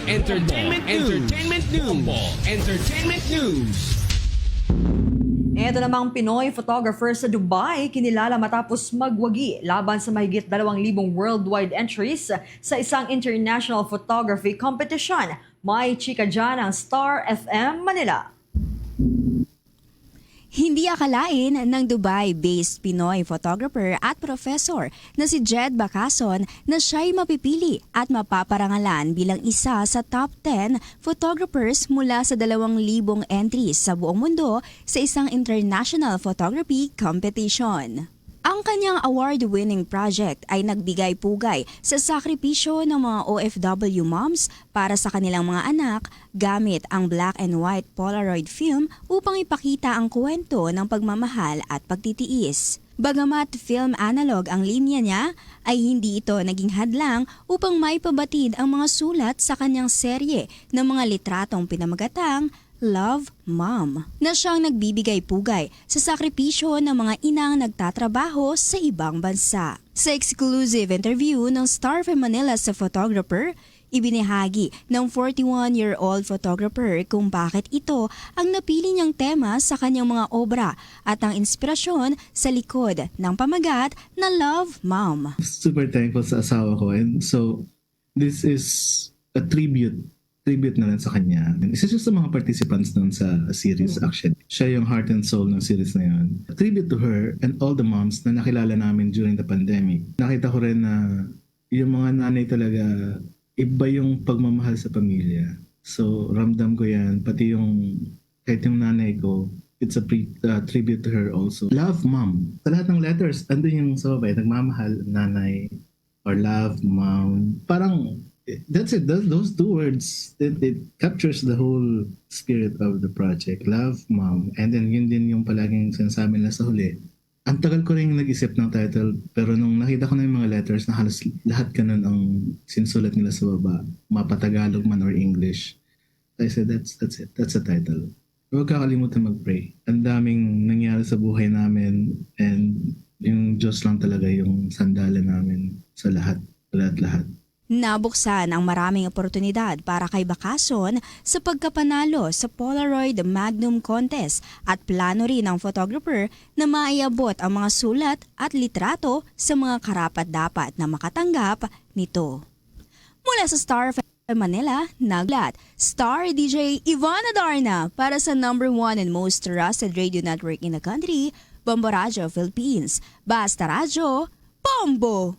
Entertainment News. Ito namang Pinoy photographer sa Dubai kinilala matapos magwagi laban sa mahigit 2,000 worldwide entries sa isang international photography competition. May chika dyan ang Star FM Manila. Hindi akalain ng Dubai-based Pinoy photographer at professor na si Jed Bakason na siya'y mapipili at mapaparangalan bilang isa sa top 10 photographers mula sa 2,000 entries sa buong mundo sa isang international photography competition. Ang kanyang award-winning project ay nagbigay-pugay sa sakripisyo ng mga OFW moms para sa kanilang mga anak gamit ang black and white Polaroid film upang ipakita ang kwento ng pagmamahal at pagtitiis. Bagamat film analog ang linya niya, ay hindi ito naging hadlang upang maipabatid ang mga sulat sa kanyang serye ng mga litratong pinamagatang Love Mom, na siyang nagbibigay-pugay sa sakripisyo ng mga inang nagtatrabaho sa ibang bansa. Sa exclusive interview ng Star FM Manila sa photographer, ibinahagi ng 41-year-old photographer kung bakit ito ang napili niyang tema sa kanyang mga obra at ang inspirasyon sa likod ng pamagat na Love Mom. Super thankful sa asawa ko, and so this is a tribute na rin sa kanya. Isa siya sa mga participants nun sa series actually. Siya yung heart and soul ng series na yun. A tribute to her and all the moms na nakilala namin during the pandemic. Nakita ko rin na yung mga nanay talaga, iba yung pagmamahal sa pamilya. So ramdam ko yan. Pati yung, kahit yung nanay ko, it's a tribute to her also. Love Mom. Sa lahat ng letters, andun yung sa babay, nagmamahal, nanay, or love, mom. Parang, that's it. Those two words, it captures the whole spirit of the project. Love, Mom. And then yun din yung palaging sinasabi nila sa huli. Ang tagal ko rin nag-isip ng title, pero nung nakita ko na yung mga letters na halos lahat ganun ang sinusulat nila sa baba, mapatagalog man or English. I said, that's it. That's the title. Huwag kakalimutan mag-pray. Ang daming nangyari sa buhay namin, and yung Diyos lang talaga yung sandala namin sa lahat. Nabuksan ang maraming oportunidad para kay Bakason sa pagkapanalo sa Polaroid Magnum Contest at plano rin ng photographer na maiabot ang mga sulat at litrato sa mga karapat-dapat na makatanggap nito. Mula sa Star FM Manila, naglat Star DJ Ivana Darna para sa #1 and most trusted radio network in the country, Bombo Radio Philippines. Basta Radyo, Bombo!